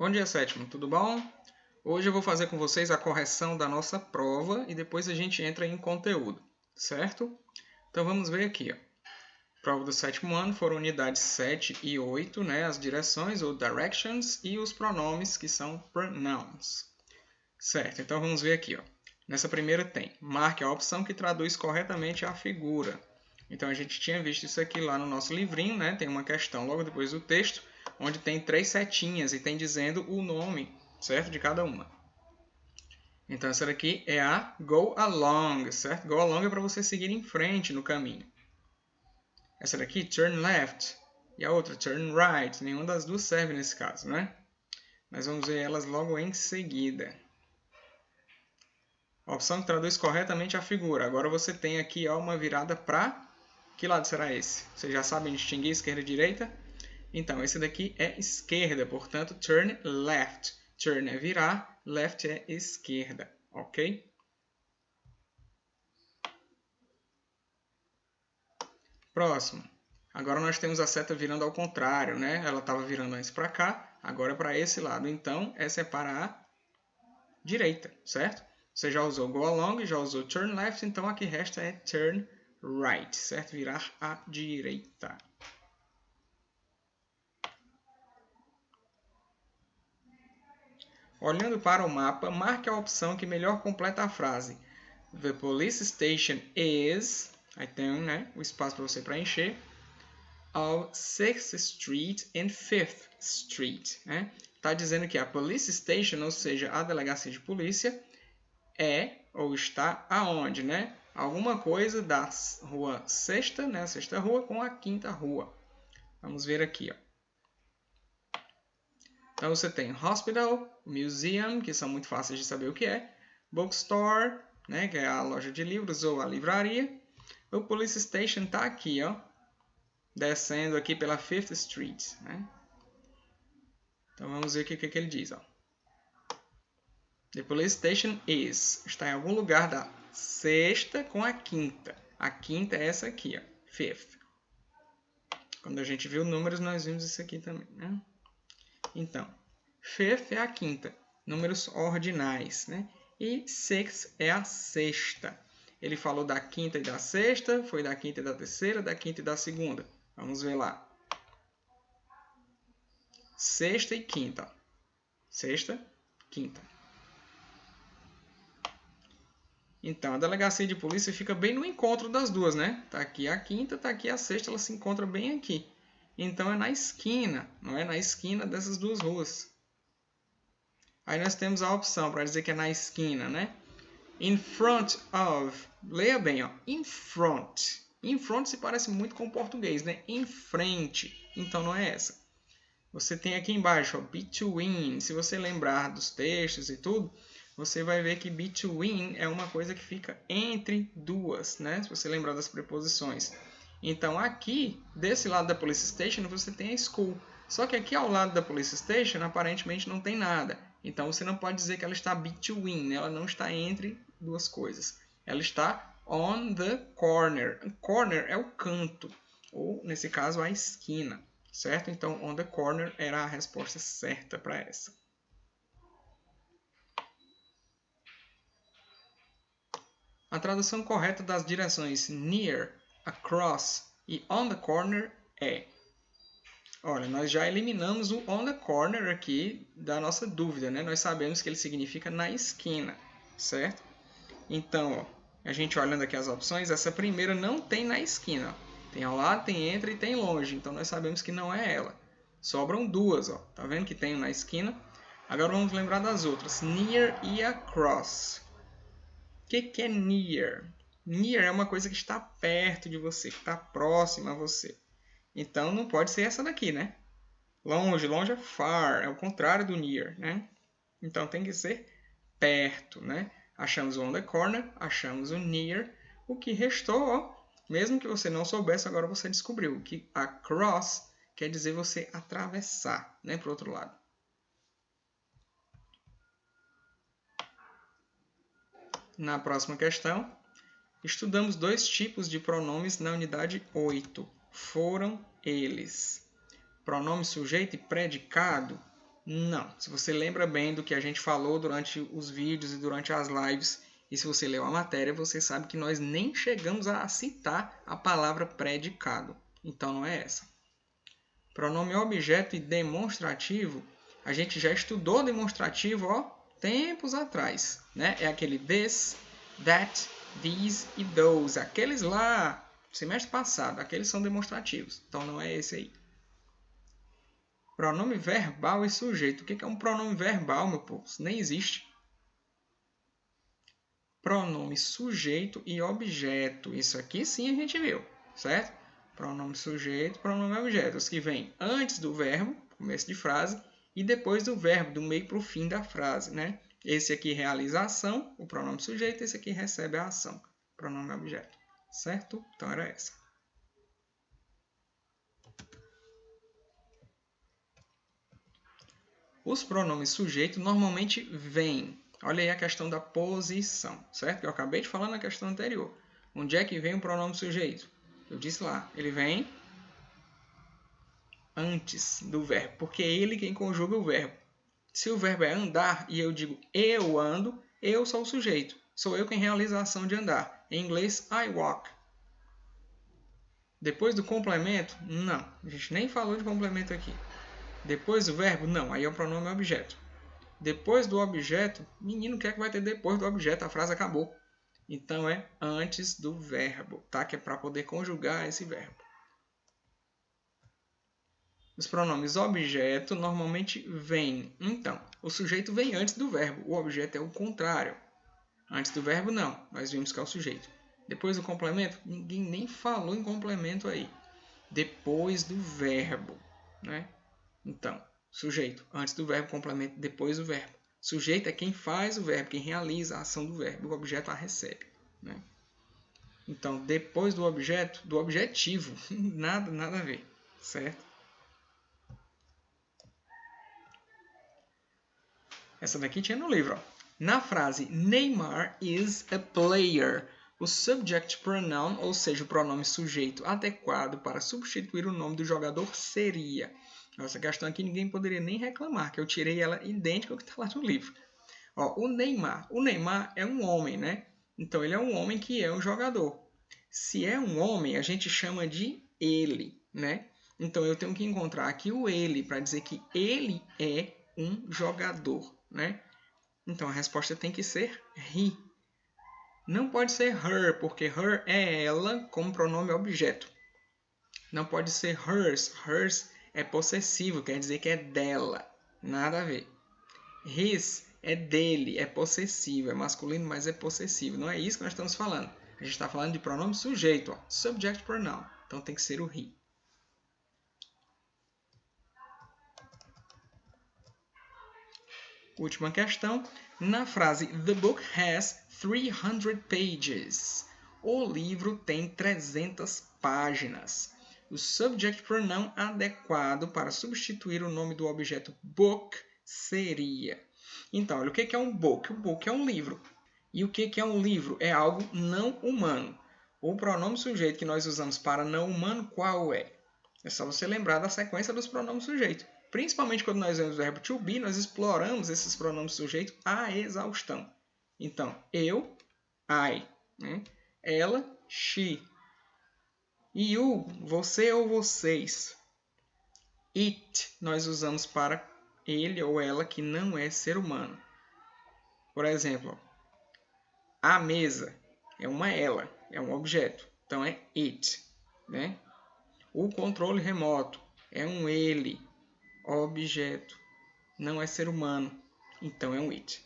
Bom dia, sétimo, tudo bom? Hoje eu vou fazer com vocês a correção da nossa prova e depois a gente entra em conteúdo, certo? Então vamos ver aqui, ó. Prova do sétimo ano foram unidades 7 e 8, né? As direções ou directions e os pronomes que são pronouns. Certo, então vamos ver aqui, ó. Nessa primeira tem, marque a opção que traduz corretamente a figura. Então a gente tinha visto isso aqui lá no nosso livrinho, né? Tem uma questão logo depois do texto, onde tem 3 setinhas e tem dizendo o nome, certo? De cada uma. Então essa daqui é a go along, certo? Go along é para você seguir em frente no caminho. Essa daqui, turn left, e a outra, turn right. Nenhuma das duas serve nesse caso, né? Mas vamos ver elas logo em seguida. A opção que traduz corretamente a figura. Agora você tem aqui ó, uma virada para... Que lado será esse? Vocês já sabem distinguir esquerda e direita? Então, esse daqui é esquerda, portanto, turn left. Turn é virar, left é esquerda, ok? Próximo. Agora nós temos a seta virando ao contrário, né? Ela estava virando antes para cá, agora é para esse lado. Então, essa é para a direita, certo? Você já usou go along, já usou turn left, então a que resta é turn right, certo? Virar à direita. Olhando para o mapa, marque a opção que melhor completa a frase. The police station is... Aí tem né, o espaço para você preencher. Of 6th Street and 5th Street. Né? Está dizendo que a police station, ou seja, a delegacia de polícia, é ou está aonde? Né? Alguma coisa da rua 6ª, né, a 6ª rua, com a 5ª rua. Vamos ver aqui, ó. Então você tem hospital, museum, que são muito fáceis de saber o que é, bookstore, né, que é a loja de livros ou a livraria. O police station está aqui, ó, descendo aqui pela 5th Street. Né? Então vamos ver o que ele diz. Ó. The police station is, está em algum lugar da 6ª com a 5ª. A 5ª é essa aqui, ó, 5th. Quando a gente viu números, nós vimos isso aqui também. Né? Então, 5th é a 5ª, números ordinais, né? E 6th é a 6ª. Ele falou da 5ª e da 6ª, foi da 5ª e da 3ª, da 5ª e da 2ª. Vamos ver lá. 6ª e 5ª. 6ª, 5ª. Então, a delegacia de polícia fica bem no encontro das duas, né? Tá aqui a 5ª, tá aqui a 6ª, ela se encontra bem aqui. Então, é na esquina, não é? Na esquina dessas duas ruas. Aí nós temos a opção para dizer que é na esquina, né? In front of. Leia bem, ó. In front. In front se parece muito com o português, né? Em frente. Então não é essa. Você tem aqui embaixo, ó, between. Se você lembrar dos textos e tudo, você vai ver que between é uma coisa que fica entre duas, né? Se você lembrar das preposições. Então aqui, desse lado da police station, você tem a school. Só que aqui ao lado da police station, aparentemente não tem nada. Então você não pode dizer que ela está between, né? Ela não está entre duas coisas. Ela está on the corner. Corner é o canto, ou nesse caso a esquina, certo? Então on the corner era a resposta certa para essa. A tradução correta das direções near, across e on the corner é... Olha, nós já eliminamos o on the corner aqui da nossa dúvida, né? Nós sabemos que ele significa na esquina, certo? Então, ó, a gente olhando aqui as opções, essa primeira não tem na esquina. Ó. Tem ao lado, tem entre e tem longe. Então, nós sabemos que não é ela. Sobram duas, ó. Tá vendo que tem na esquina? Agora vamos lembrar das outras. Near e across. O que é near? Near é uma coisa que está perto de você, que está próxima a você. Então, não pode ser essa daqui, né? Longe, longe é far, é o contrário do near, né? Então, tem que ser perto, né? Achamos o on the corner, achamos o near. O que restou, ó, mesmo que você não soubesse, agora você descobriu que across quer dizer você atravessar, né? Para o outro lado. Na próxima questão, estudamos dois tipos de pronomes na unidade 8. Foram eles. Pronome sujeito e predicado. Não. Se você lembra bem do que a gente falou durante os vídeos e durante as lives, e se você leu a matéria, você sabe que nós nem chegamos a citar a palavra predicado. Então não é essa. Pronome objeto e demonstrativo, a gente já estudou demonstrativo, ó, tempos atrás, né? É aquele this, that, these e those. Aqueles lá, semestre passado, aqueles são demonstrativos. Então não é esse aí. Pronome verbal e sujeito. O que é um pronome verbal, meu povo? Isso nem existe. Pronome sujeito e objeto. Isso aqui sim a gente viu, certo? Pronome sujeito, pronome objeto. Os que vêm antes do verbo, começo de frase, e depois do verbo, do meio para o fim da frase, né? Esse aqui realiza a ação, o pronome sujeito, esse aqui recebe a ação, pronome objeto, certo? Então era essa. Os pronomes sujeito normalmente vêm. Olha aí a questão da posição, certo? Eu acabei de falar na questão anterior. Onde é que vem o pronome sujeito? Eu disse lá, ele vem antes do verbo, porque é ele quem conjuga o verbo. Se o verbo é andar e eu digo eu ando, eu sou o sujeito. Sou eu quem realiza a ação de andar. Em inglês, I walk. Depois do complemento, não. A gente nem falou de complemento aqui. Depois do verbo, não. Aí é o pronome objeto. Depois do objeto, menino, o que é que vai ter depois do objeto? A frase acabou. Então é antes do verbo, tá? Que é para poder conjugar esse verbo. Os pronomes objeto normalmente vêm. Então, o sujeito vem antes do verbo. O objeto é o contrário. Antes do verbo, não. Nós vimos que é o sujeito. Depois do complemento, ninguém nem falou em complemento aí. Depois do verbo, né? Então, sujeito, antes do verbo, complemento, depois do verbo. Sujeito é quem faz o verbo, quem realiza a ação do verbo. O objeto a recebe, né? Então, depois do objeto, do objetivo, nada a ver, certo? Essa daqui tinha no livro, ó. Na frase Neymar is a player, o subject pronoun, ou seja, o pronome sujeito adequado para substituir o nome do jogador seria. Essa questão aqui ninguém poderia nem reclamar, que eu tirei ela idêntica ao que está lá no livro. Ó, o Neymar é um homem, né? Então ele é um homem que é um jogador. Se é um homem, a gente chama de ele, né? Então eu tenho que encontrar aqui o ele para dizer que ele é um jogador, né? Então a resposta tem que ser he. Não pode ser her, porque her é ela como pronome objeto. Não pode ser hers. Hers é possessivo, quer dizer que é dela. Nada a ver. His é dele, é possessivo, é masculino, mas é possessivo. Não é isso que nós estamos falando. A gente está falando de pronome sujeito, ó, subject pronoun. Então tem que ser o he. Última questão. Na frase The book has 300 pages. O livro tem 300 páginas. O subject pronoun adequado para substituir o nome do objeto book seria. Então, olha, o que é um book? O book é um livro. E o que é um livro? É algo não humano. O pronome sujeito que nós usamos para não humano, qual é? É só você lembrar da sequência dos pronomes sujeitos. Principalmente quando nós vemos o verbo to be, nós exploramos esses pronomes sujeitos à exaustão. Então, eu, I. Né? Ela, she. You, você ou vocês. It, nós usamos para ele ou ela que não é ser humano. Por exemplo, a mesa é uma ela, é um objeto. Então, é it. Né? O controle remoto é um ele, objeto, não é ser humano, então é um it.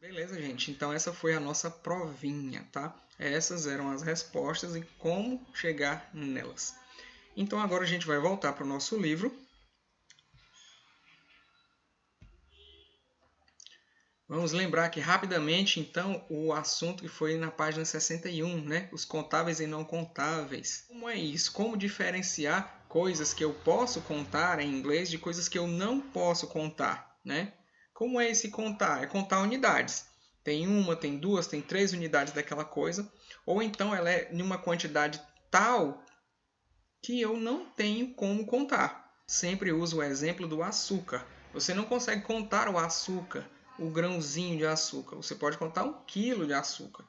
Beleza, gente? Então essa foi a nossa provinha, tá? Essas eram as respostas e como chegar nelas. Então agora a gente vai voltar para o nosso livro. Vamos lembrar aqui rapidamente, então, o assunto que foi na página 61, né? Os contáveis e não contáveis. Como é isso? Como diferenciar coisas que eu posso contar em inglês de coisas que eu não posso contar, né? Como é esse contar? É contar unidades. Tem uma, tem duas, tem 3 unidades daquela coisa. Ou então ela é em uma quantidade tal que eu não tenho como contar. sempre usa o exemplo do açúcar. Você não consegue contar o açúcar, o grãozinho de açúcar. Você pode contar 1 quilo de açúcar,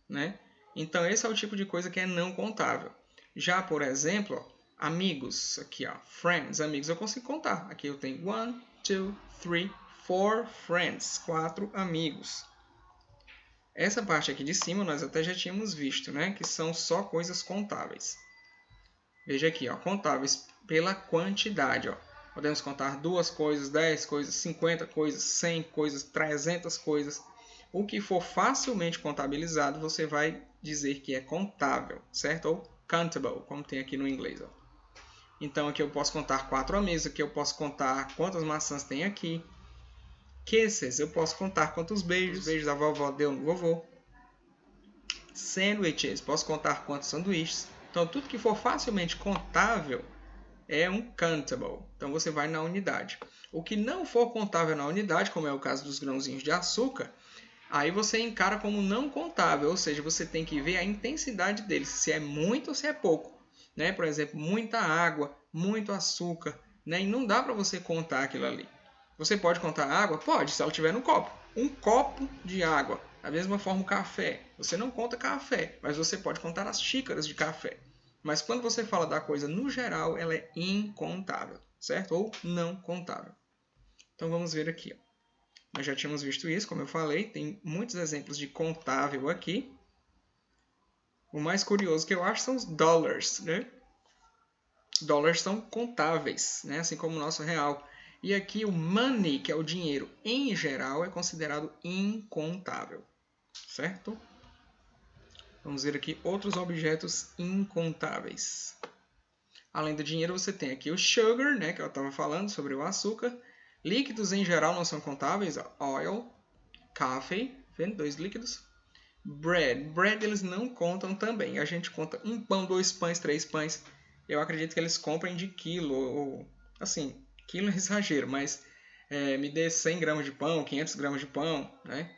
né? Então, esse é o tipo de coisa que é não contável. Já, por exemplo, ó, amigos, aqui, ó, friends, amigos, eu consigo contar. Aqui eu tenho 1, 2, 3, 4 friends, 4 amigos. Essa parte aqui de cima nós até já tínhamos visto, né? Que são só coisas contáveis. Veja aqui, ó, contáveis pela quantidade. Ó. Podemos contar 2 coisas, 10 coisas, 50 coisas, 100 coisas, 300 coisas. O que for facilmente contabilizado, você vai dizer que é contável, certo? Ou countable, como tem aqui no inglês. Ó. Então, aqui eu posso contar 4 amigos, aqui eu posso contar quantas maçãs tem aqui. Kisses, eu posso contar quantos beijos a vovó deu no vovô. Sandwiches, posso contar quantos sanduíches. Então, tudo que for facilmente contável é um countable. Então, você vai na unidade. O que não for contável na unidade, como é o caso dos grãozinhos de açúcar, aí você encara como não contável, ou seja, você tem que ver a intensidade deles, se é muito ou se é pouco. Né? Por exemplo, muita água, muito açúcar, né? E não dá para você contar aquilo ali. Você pode contar água? Pode, se ela estiver no copo. Um copo de água. Da mesma forma o café. Você não conta café, mas você pode contar as xícaras de café. Mas quando você fala da coisa no geral, ela é incontável, certo? Ou não contável. Então vamos ver aqui. Ó. Nós já tínhamos visto isso, como eu falei. Tem muitos exemplos de contável aqui. O mais curioso que eu acho são os dólares, né? Dólares são contáveis, né? Assim como o nosso real. E aqui o money, que é o dinheiro em geral, é considerado incontável, certo? Vamos ver aqui outros objetos incontáveis. Além do dinheiro, você tem aqui o sugar, né, que eu estava falando sobre o açúcar. Líquidos em geral não são contáveis, oil, coffee, vendo? 2 líquidos. Bread eles não contam também. A gente conta 1 pão, 2 pães, 3 pães. Eu acredito que eles comprem de quilo, ou assim, quilo é exagero, mas me dê 100 gramas de pão, 500 gramas de pão, né?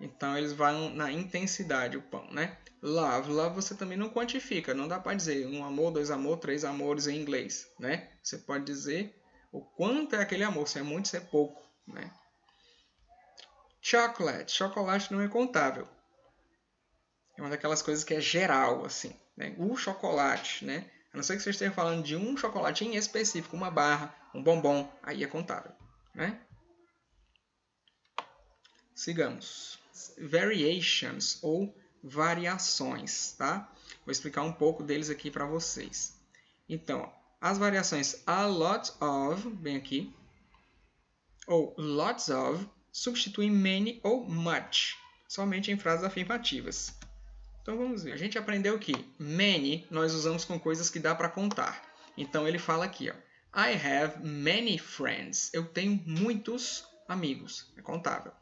Então eles vão na intensidade o pão, né? Love você também não quantifica, não dá para dizer 1 amor, 2 amor, 3 amores em inglês, né? Você pode dizer o quanto é aquele amor, se é muito, se é pouco, né? Chocolate não é contável. É uma daquelas coisas que é geral, assim, né? O chocolate, né? A não ser que você esteja falando de um chocolate em específico, uma barra, um bombom, aí é contável, né? Sigamos. Variations ou variações, tá? Vou explicar um pouco deles aqui para vocês. Então, as variações a lot of, bem aqui, ou lots of, substituem many ou much, somente em frases afirmativas. Então vamos ver. A gente aprendeu que many nós usamos com coisas que dá para contar. Então ele fala aqui, ó, I have many friends. Eu tenho muitos amigos. É contável.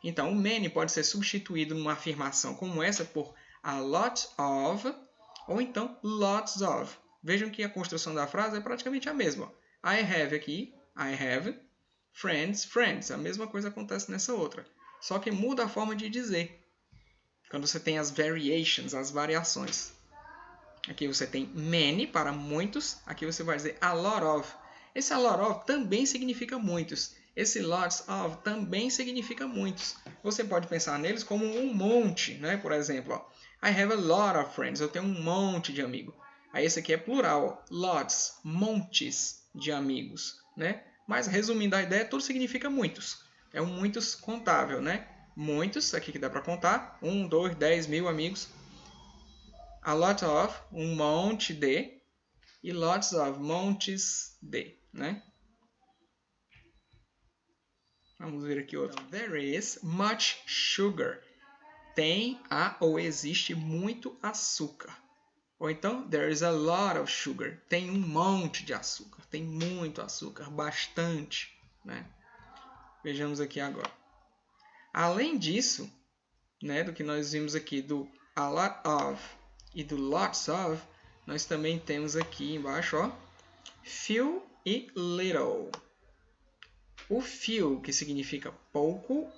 Então o many pode ser substituído numa afirmação como essa por a lot of ou então lots of. Vejam que a construção da frase é praticamente a mesma. I have aqui, I have, friends. A mesma coisa acontece nessa outra. Só que muda a forma de dizer. Quando você tem as variations, as variações. Aqui você tem many para muitos. Aqui você vai dizer a lot of. Esse a lot of também significa muitos. Esse lots of também significa muitos. Você pode pensar neles como um monte, né? Por exemplo, ó, I have a lot of friends. Eu tenho um monte de amigos. Aí esse aqui é plural, ó, lots, montes de amigos, né? Mas resumindo a ideia, tudo significa muitos. É um muitos contável, né? Muitos, aqui que dá para contar, 1, 2, 10 mil amigos. A lot of, um monte de, e lots of, montes de, né? Vamos ver aqui outro. Então, there is much sugar. Tem ou existe muito açúcar. Ou então, there is a lot of sugar. Tem um monte de açúcar. Tem muito açúcar, bastante, né? Vejamos aqui agora. Além disso, né, do que nós vimos aqui do a lot of e do lots of, nós também temos aqui embaixo, ó, few e little. O few, que significa pouco,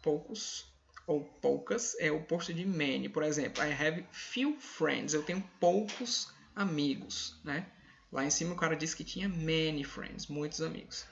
poucos ou poucas, é o oposto de many. Por exemplo, I have few friends. Eu tenho poucos amigos, né? Lá em cima o cara disse que tinha many friends, muitos amigos.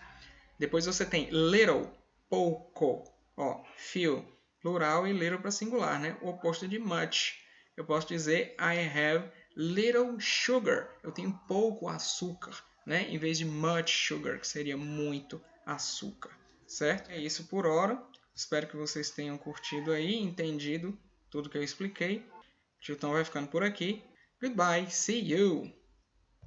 Depois você tem little, pouco. Ó, few, plural e little para singular, né? O oposto de much. Eu posso dizer I have little sugar. Eu tenho pouco açúcar, né? Em vez de much sugar, que seria muito açúcar, certo? É isso por hora. Espero que vocês tenham curtido aí, entendido tudo que eu expliquei. O Tilton vai ficando por aqui. Goodbye, see you!